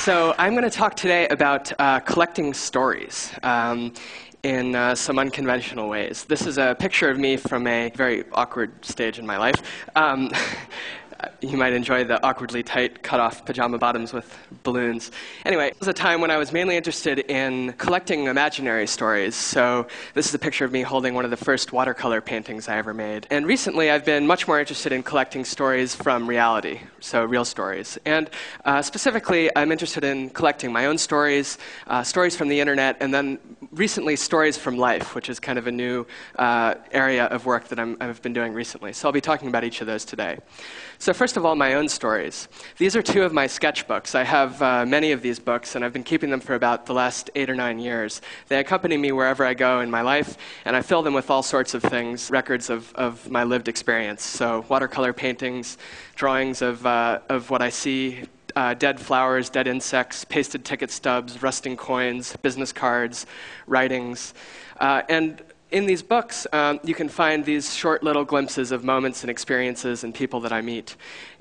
So I'm going to talk today about collecting stories in some unconventional ways. This is a picture of me from a very awkward stage in my life. You might enjoy the awkwardly tight cut-off pajama bottoms with balloons. Anyway, it was a time when I was mainly interested in collecting imaginary stories. So this is a picture of me holding one of the first watercolor paintings I ever made. And recently, I've been much more interested in collecting stories from reality, so real stories. And specifically, I'm interested in collecting my own stories, stories from the internet, and then recently stories from life, which is kind of a new area of work that I've been doing recently. So I'll be talking about each of those today. So first of all, my own stories. These are two of my sketchbooks. I have many of these books, and I've been keeping them for about the last 8 or 9 years. They accompany me wherever I go in my life, and I fill them with all sorts of things, records of my lived experience. So watercolor paintings, drawings of what I see, dead flowers, dead insects, pasted ticket stubs, rusting coins, business cards, writings. And in these books, you can find these short little glimpses of moments and experiences and people that I meet.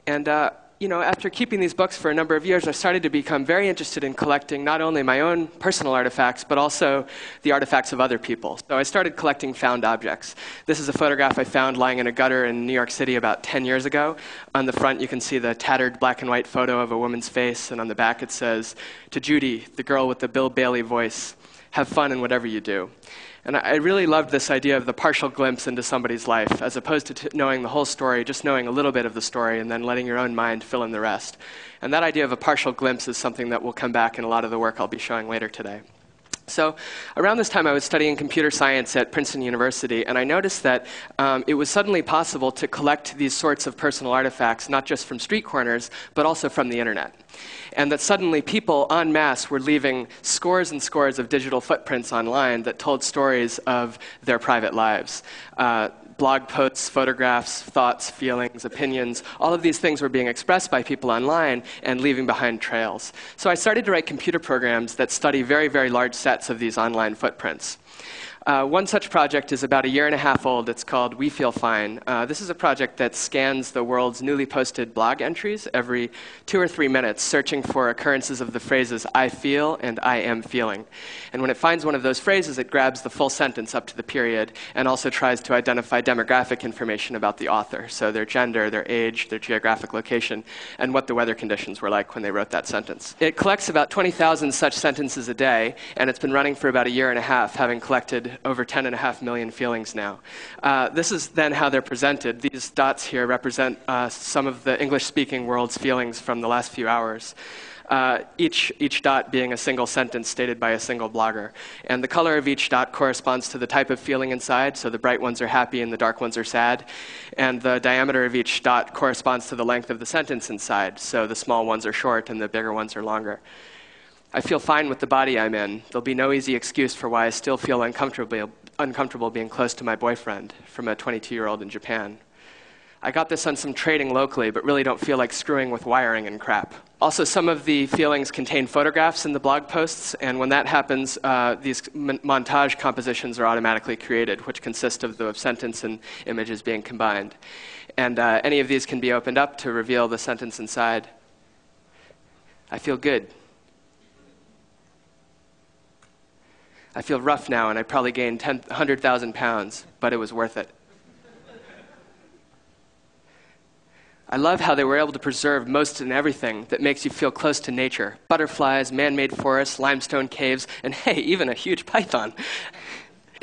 And after keeping these books for a number of years, I started to become very interested in collecting not only my own personal artifacts, but also the artifacts of other people. So I started collecting found objects. This is a photograph I found lying in a gutter in New York City about 10 years ago. On the front, you can see the tattered black and white photo of a woman's face, and on the back it says, "To Judy, the girl with the Bill Bailey voice, have fun in whatever you do." And I really loved this idea of the partial glimpse into somebody's life, as opposed to knowing the whole story, just knowing a little bit of the story and then letting your own mind fill in the rest. And that idea of a partial glimpse is something that will come back in a lot of the work I'll be showing later today. So around this time, I was studying computer science at Princeton University, and I noticed that it was suddenly possible to collect these sorts of personal artifacts, not just from street corners, but also from the internet. And that suddenly people en masse were leaving scores and scores of digital footprints online that told stories of their private lives. Blog posts, photographs, thoughts, feelings, opinions, all of these things were being expressed by people online and leaving behind trails. So I started to write computer programs that study very, very large sets of these online footprints. One such project is about 1.5 years old. It's called We Feel Fine. This is a project that scans the world's newly posted blog entries every 2 or 3 minutes, searching for occurrences of the phrases I feel and I am feeling. And when it finds one of those phrases, it grabs the full sentence up to the period and also tries to identify demographic information about the author, so their gender, their age, their geographic location, and what the weather conditions were like when they wrote that sentence. It collects about 20,000 such sentences a day, and it's been running for about 1.5 years, having collected over 10.5 million feelings now. This is then how they're presented. These dots here represent some of the English-speaking world's feelings from the last few hours. Each dot being a single sentence stated by a single blogger. And the color of each dot corresponds to the type of feeling inside, so the bright ones are happy and the dark ones are sad. And the diameter of each dot corresponds to the length of the sentence inside, so the small ones are short and the bigger ones are longer. I feel fine with the body I'm in. There'll be no easy excuse for why I still feel uncomfortable being close to my boyfriend, from a 22-year-old in Japan. I got this on some trading locally, but really don't feel like screwing with wiring and crap. Also, some of the feelings contain photographs in the blog posts, and when that happens, these montage compositions are automatically created, which consist of the sentence and images being combined. And any of these can be opened up to reveal the sentence inside. I feel good. I feel rough now, and I probably gained 100,000 pounds, but it was worth it. I love how they were able to preserve most and everything that makes you feel close to nature. Butterflies, man-made forests, limestone caves, and hey, even a huge python.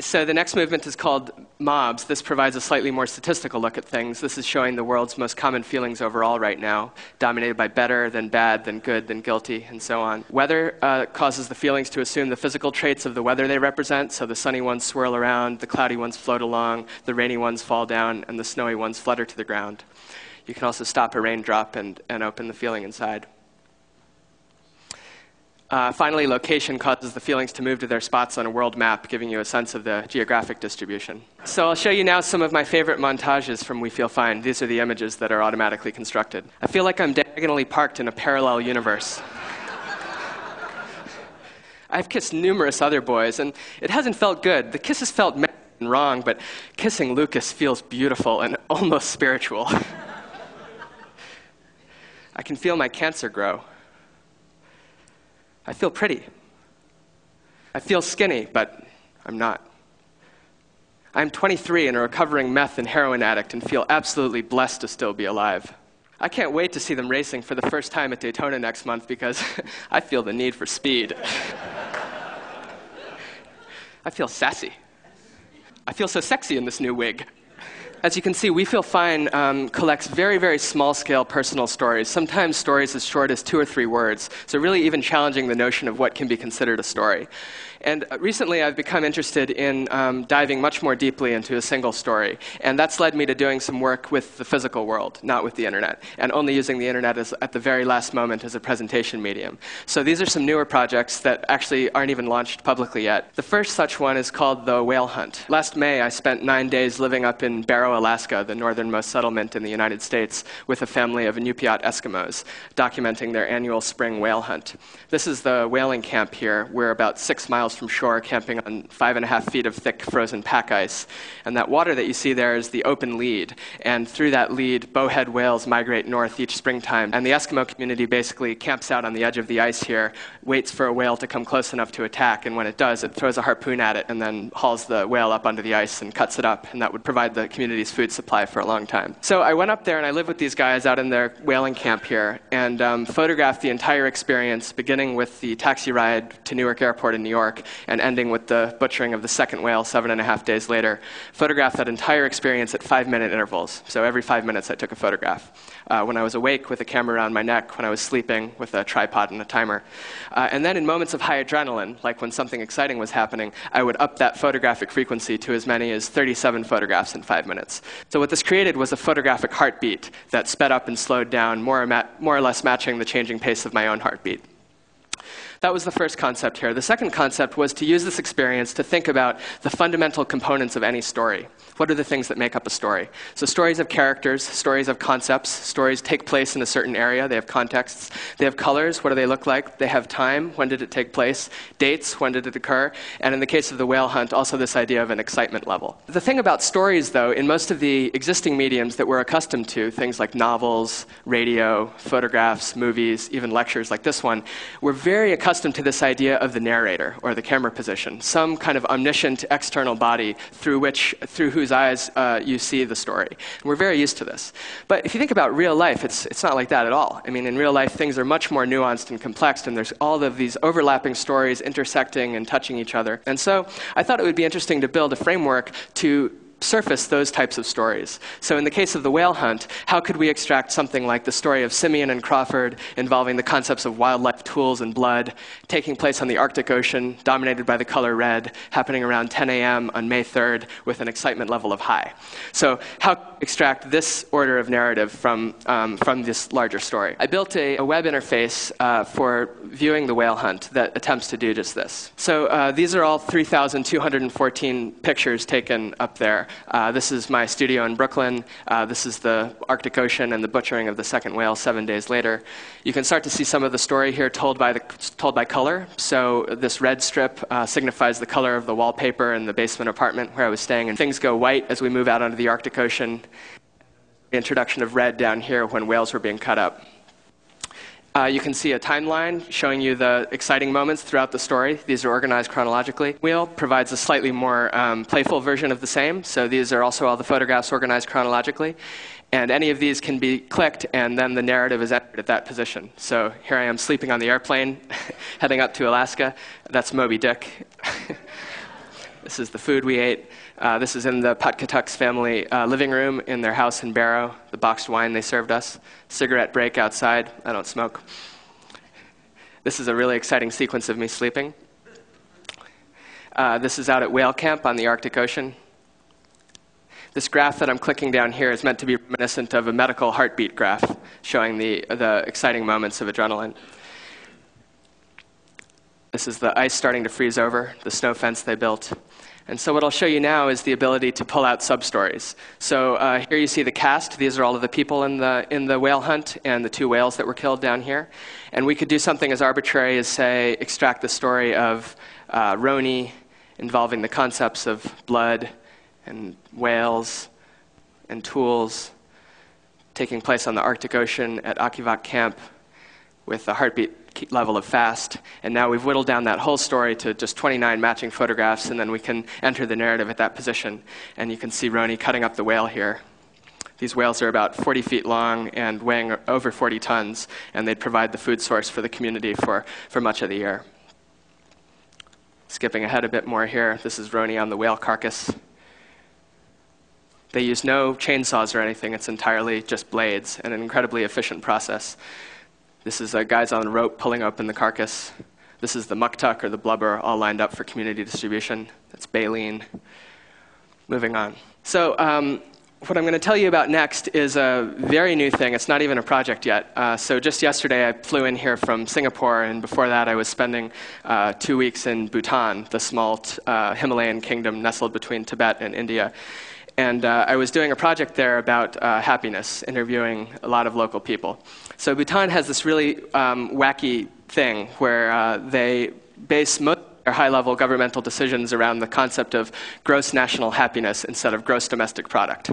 So the next movement is called Mobs. This provides a slightly more statistical look at things. This is showing the world's most common feelings overall right now, dominated by better, then bad, then good, then guilty, and so on. Weather causes the feelings to assume the physical traits of the weather they represent, so the sunny ones swirl around, the cloudy ones float along, the rainy ones fall down, and the snowy ones flutter to the ground. You can also stop a raindrop and open the feeling inside. Finally, location causes the feelings to move to their spots on a world map, giving you a sense of the geographic distribution. So I'll show you now some of my favorite montages from We Feel Fine. These are the images that are automatically constructed. I feel like I'm diagonally parked in a parallel universe. I've kissed numerous other boys, and it hasn't felt good. The kisses felt wrong, but kissing Lucas feels beautiful and almost spiritual. I can feel my cancer grow. I feel pretty. I feel skinny, but I'm not. I'm 23 and a recovering meth and heroin addict and feel absolutely blessed to still be alive. I can't wait to see them racing for the first time at Daytona next month because I feel the need for speed. I feel sassy. I feel so sexy in this new wig. As you can see, We Feel Fine collects very, very small-scale personal stories, sometimes stories as short as 2 or 3 words, so really even challenging the notion of what can be considered a story. And recently I've become interested in diving much more deeply into a single story, and that's led me to doing some work with the physical world, not with the internet, and only using the internet at the very last moment as a presentation medium. So these are some newer projects that actually aren't even launched publicly yet. The first such one is called The Whale Hunt. Last May I spent 9 days living up in Barrow, Alaska, the northernmost settlement in the United States, with a family of Inupiat Eskimos, documenting their annual spring whale hunt. This is the whaling camp here. We're about 6 miles from shore, camping on 5.5 feet of thick frozen pack ice. And that water that you see there is the open lead. And through that lead, bowhead whales migrate north each springtime. And the Eskimo community basically camps out on the edge of the ice here, waits for a whale to come close enough to attack, and when it does, it throws a harpoon at it and then hauls the whale up onto the ice and cuts it up. And that would provide the community's food supply for a long time. So I went up there and I lived with these guys out in their whaling camp here and photographed the entire experience, beginning with the taxi ride to Newark Airport in New York and ending with the butchering of the second whale 7.5 days later. Photographed that entire experience at 5-minute intervals. So every 5 minutes I took a photograph. When I was awake with a camera around my neck, when I was sleeping with a tripod and a timer. And then in moments of high adrenaline, like when something exciting was happening, I would up that photographic frequency to as many as 37 photographs in 5 minutes. So what this created was a photographic heartbeat that sped up and slowed down, more or less matching the changing pace of my own heartbeat. That was the first concept here. The second concept was to use this experience to think about the fundamental components of any story. What are the things that make up a story? So stories have characters, stories have concepts, stories take place in a certain area, they have contexts, they have colors, what do they look like? They have time, when did it take place? Dates, when did it occur? And in the case of the whale hunt, also this idea of an excitement level. The thing about stories, though, in most of the existing mediums that we're accustomed to, things like novels, radio, photographs, movies, even lectures like this one, we're very accustomed to this idea of the narrator, or the camera position, some kind of omniscient external body through whose eyes you see the story. And we're very used to this. But if you think about real life, it's not like that at all. I mean, in real life, things are much more nuanced and complex, and there's all of these overlapping stories intersecting and touching each other. And so I thought it would be interesting to build a framework to surface those types of stories. So in the case of the whale hunt, how could we extract something like the story of Simeon and Crawford involving the concepts of wildlife tools and blood, taking place on the Arctic Ocean, dominated by the color red, happening around 10 a.m. on May 3rd with an excitement level of high. So how extract this order of narrative from this larger story? I built a web interface for viewing the whale hunt that attempts to do just this. So these are all 3,214 pictures taken up there. This is my studio in Brooklyn. This is the Arctic Ocean and the butchering of the second whale 7 days later. You can start to see some of the story here told by color. So this red strip signifies the color of the wallpaper in the basement apartment where I was staying. And things go white as we move out onto the Arctic Ocean. The introduction of red down here when whales were being cut up. You can see a timeline showing you the exciting moments throughout the story. These are organized chronologically. Wheel provides a slightly more playful version of the same. So these are also all the photographs organized chronologically. And any of these can be clicked, and then the narrative is entered at that position. So here I am sleeping on the airplane, heading up to Alaska. That's Moby Dick. This is the food we ate. This is in the Patkatuk's family living room in their house in Barrow, the boxed wine they served us. Cigarette break outside. I don't smoke. This is a really exciting sequence of me sleeping. This is out at whale camp on the Arctic Ocean. This graph that I'm clicking down here is meant to be reminiscent of a medical heartbeat graph, showing the exciting moments of adrenaline. This is the ice starting to freeze over, the snow fence they built. And so what I'll show you now is the ability to pull out sub-stories. So here you see the cast. These are all of the people in the whale hunt and the 2 whales that were killed down here. And we could do something as arbitrary as, say, extract the story of Roni involving the concepts of blood and whales and tools taking place on the Arctic Ocean at Akivak Camp with the heartbeat level of fast. And now we've whittled down that whole story to just 29 matching photographs, and then we can enter the narrative at that position. And you can see Roni cutting up the whale here. These whales are about 40 feet long and weighing over 40 tons, and they'd provide the food source for the community for much of the year. Skipping ahead a bit more here, this is Roni on the whale carcass. They use no chainsaws or anything. It's entirely just blades, and an incredibly efficient process. This is guys on a rope pulling open the carcass. This is the muktuk, or the blubber, all lined up for community distribution. That's baleen. Moving on. So what I'm going to tell you about next is a very new thing. It's not even a project yet. So just yesterday, I flew in here from Singapore, and before that, I was spending 2 weeks in Bhutan, the small Himalayan kingdom nestled between Tibet and India. And I was doing a project there about happiness, interviewing a lot of local people. So Bhutan has this really wacky thing where they base most of their high-level governmental decisions around the concept of gross national happiness instead of gross domestic product.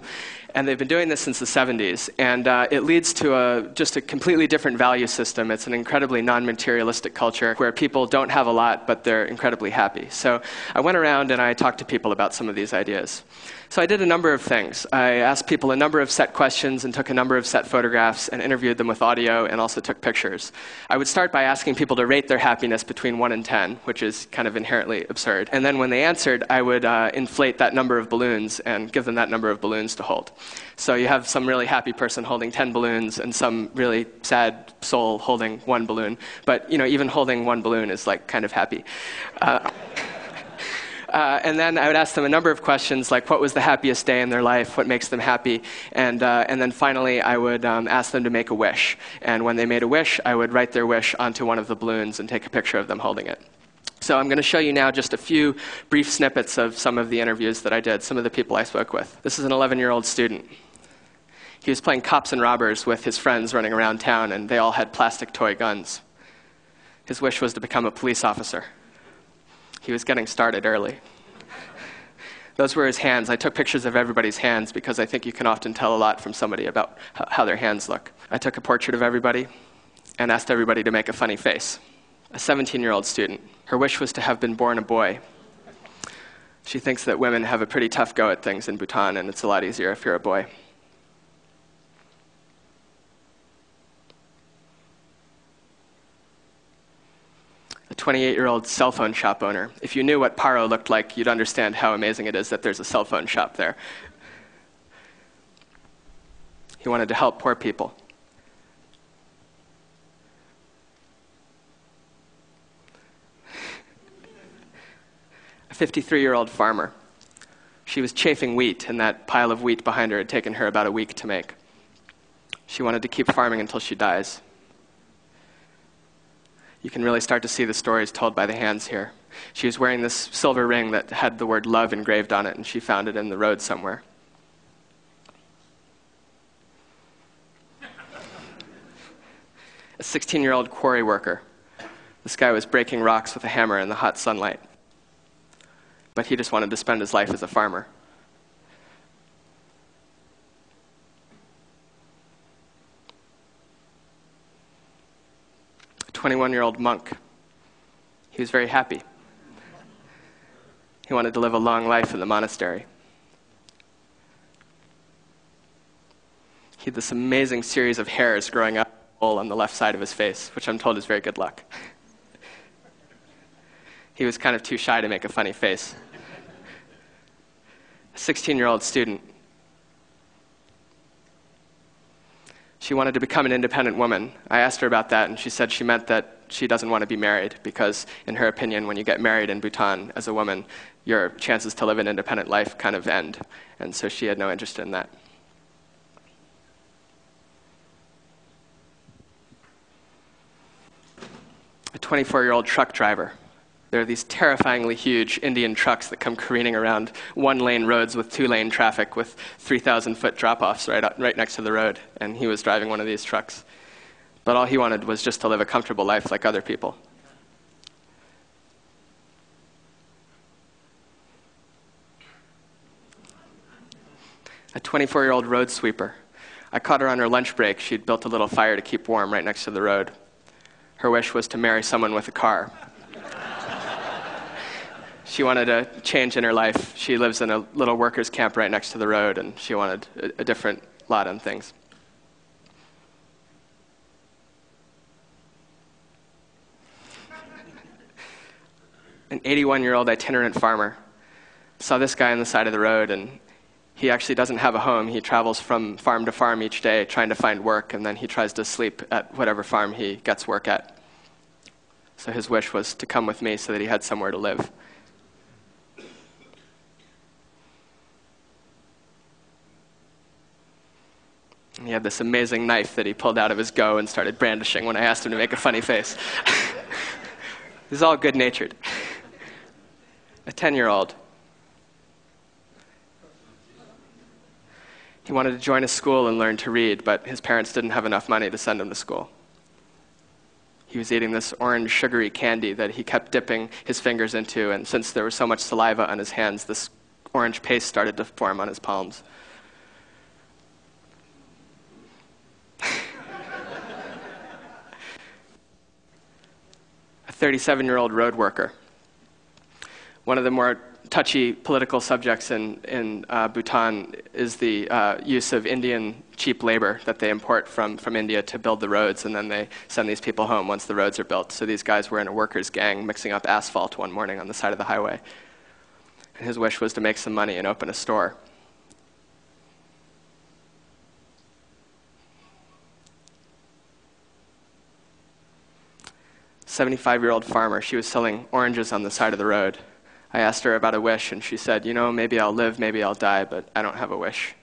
And they've been doing this since the 70s. And it leads to just a completely different value system. It's an incredibly non-materialistic culture where people don't have a lot, but they're incredibly happy. So I went around and I talked to people about some of these ideas. So I did a number of things. I asked people a number of set questions and took a number of set photographs and interviewed them with audio and also took pictures. I would start by asking people to rate their happiness between 1 and 10, which is kind of inherently absurd. And then when they answered, I would inflate that number of balloons and give them that number of balloons to hold. So you have some really happy person holding 10 balloons and some really sad soul holding 1 balloon. But even holding 1 balloon is like kind of happy. And then I would ask them a number of questions, like what was the happiest day in their life, what makes them happy, and then finally I would ask them to make a wish. And when they made a wish, I would write their wish onto one of the balloons and take a picture of them holding it. So I'm going to show you now just a few brief snippets of some of the interviews that I did, some of the people I spoke with. This is an 11-year-old student. He was playing cops and robbers with his friends running around town, and they all had plastic toy guns. His wish was to become a police officer. He was getting started early. Those were his hands. I took pictures of everybody's hands because I think you can often tell a lot from somebody about how their hands look. I took a portrait of everybody and asked everybody to make a funny face. A 17-year-old student. Her wish was to have been born a boy. She thinks that women have a pretty tough go at things in Bhutan, and it's a lot easier if you're a boy. A 28-year-old cell phone shop owner. If you knew what Paro looked like, you'd understand how amazing it is that there's a cell phone shop there. He wanted to help poor people. A 53-year-old farmer. She was chafing wheat, and that pile of wheat behind her had taken her about a week to make. She wanted to keep farming until she dies. You can really start to see the stories told by the hands here. She was wearing this silver ring that had the word love engraved on it, and she found it in the road somewhere. A 16-year-old quarry worker. This guy was breaking rocks with a hammer in the hot sunlight. But he just wanted to spend his life as a farmer. A 21-year-old monk. He was very happy. He wanted to live a long life in the monastery. He had this amazing series of hairs growing up on the left side of his face, which I'm told is very good luck. He was kind of too shy to make a funny face. A 16-year-old student. She wanted to become an independent woman. I asked her about that, and she said she meant that she doesn't want to be married because, in her opinion, when you get married in Bhutan as a woman, your chances to live an independent life kind of end. And so she had no interest in that. A 24-year-old truck driver. There are these terrifyingly huge Indian trucks that come careening around one-lane roads with two-lane traffic with 3,000-foot drop-offs right next to the road, and he was driving one of these trucks. But all he wanted was just to live a comfortable life like other people. A 24-year-old road sweeper. I caught her on her lunch break. She'd built a little fire to keep warm right next to the road. Her wish was to marry someone with a car. She wanted a change in her life. She lives in a little workers' camp right next to the road, and she wanted a different lot on things. An 81-year-old itinerant farmer saw this guy on the side of the road, and he actually doesn't have a home. He travels from farm to farm each day trying to find work, and then he tries to sleep at whatever farm he gets work at. So his wish was to come with me so that he had somewhere to live. And he had this amazing knife that he pulled out of his go and started brandishing when I asked him to make a funny face. He's all good-natured. A 10-year-old. He wanted to join a school and learn to read, but his parents didn't have enough money to send him to school. He was eating this orange sugary candy that he kept dipping his fingers into, and since there was so much saliva on his hands, this orange paste started to form on his palms. A 37-year-old road worker. One of the more touchy political subjects in Bhutan is the use of Indian cheap labor that they import from India to build the roads, and then they send these people home once the roads are built. So these guys were in a workers' gang mixing up asphalt one morning on the side of the highway. And his wish was to make some money and open a store. A 75-year-old farmer, she was selling oranges on the side of the road. I asked her about a wish, and she said, maybe I'll live, maybe I'll die, but I don't have a wish.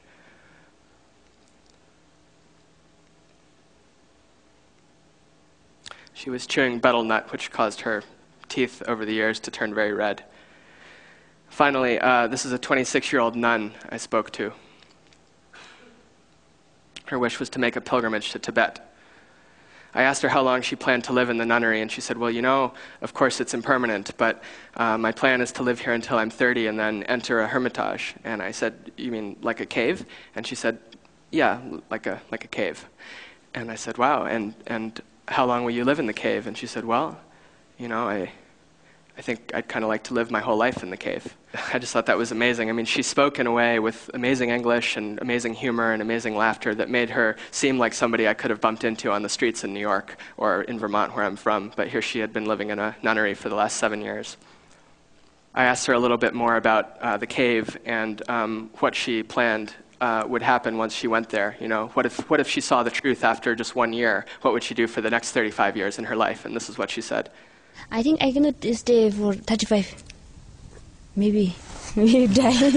She was chewing betel nut, which caused her teeth over the years to turn very red. Finally, this is a 26-year-old nun I spoke to. Her wish was to make a pilgrimage to Tibet. I asked her how long she planned to live in the nunnery, and she said, well, of course it's impermanent, but my plan is to live here until I'm 30 and then enter a hermitage. And I said, you mean like a cave? And she said, yeah, like a cave. And I said, wow, and how long will you live in the cave? And she said, well, I think I'd kind of like to live my whole life in the cave. I just thought that was amazing. I mean, she spoke in a way with amazing English and amazing humor and amazing laughter that made her seem like somebody I could have bumped into on the streets in New York or in Vermont, where I'm from. But here she had been living in a nunnery for the last 7 years. I asked her a little bit more about the cave and what she planned would happen once she went there. What if she saw the truth after just 1 year? What would she do for the next 35 years in her life? And this is what she said. I think I cannot stay for 35. Maybe die.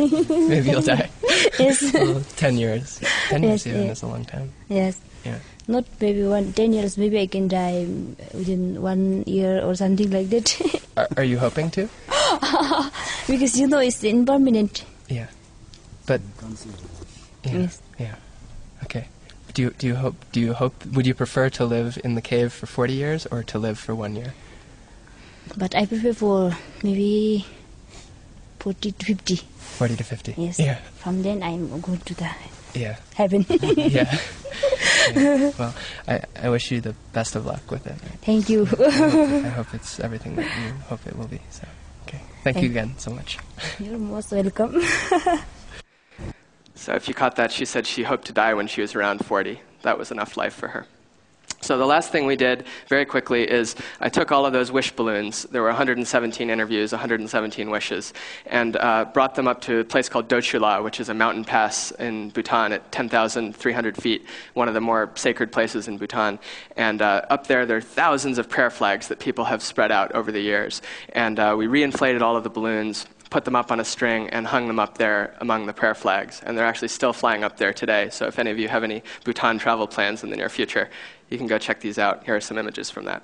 Maybe you'll die. Yes. Well, 10 years. 10 years Yes, even yeah. is a long time. Yes. Yeah. Not maybe 10 years. Maybe I can die within 1 year or something like that. Are you hoping to? Because it's impermanent. Yeah. But yeah. Yes. Yeah. Okay. Do you hope would you prefer to live in the cave for 40 years or to live for 1 year? But I prefer for maybe 40 to 50. 40 to 50. Yes. Yeah. From then I'm going to the Yeah. heaven. Yeah. Yeah. Well, I wish you the best of luck with it. Thank you. I hope it's everything that you hope it will be. So, okay. Thank you again so much. You're most welcome. So if you caught that, she said she hoped to die when she was around 40. That was enough life for her. So the last thing we did very quickly is I took all of those wish balloons. There were 117 interviews, 117 wishes, and brought them up to a place called Dochula, which is a mountain pass in Bhutan at 10,300 feet, one of the more sacred places in Bhutan. And up there are thousands of prayer flags that people have spread out over the years. And we reinflated all of the balloons, put them up on a string, and hung them up there among the prayer flags. And they're actually still flying up there today. So if any of you have any Bhutan travel plans in the near future, you can go check these out. Here are some images from that.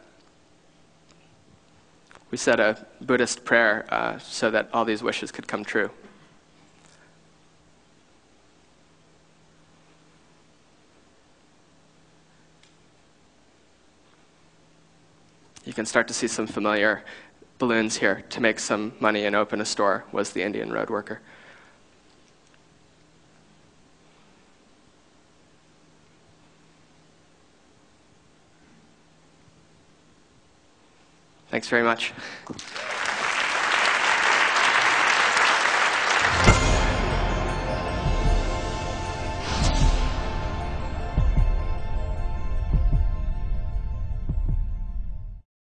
We said a Buddhist prayer so that all these wishes could come true. You can start to see some familiar balloons here. To make some money and open a store was the Indian road worker. Thanks very much.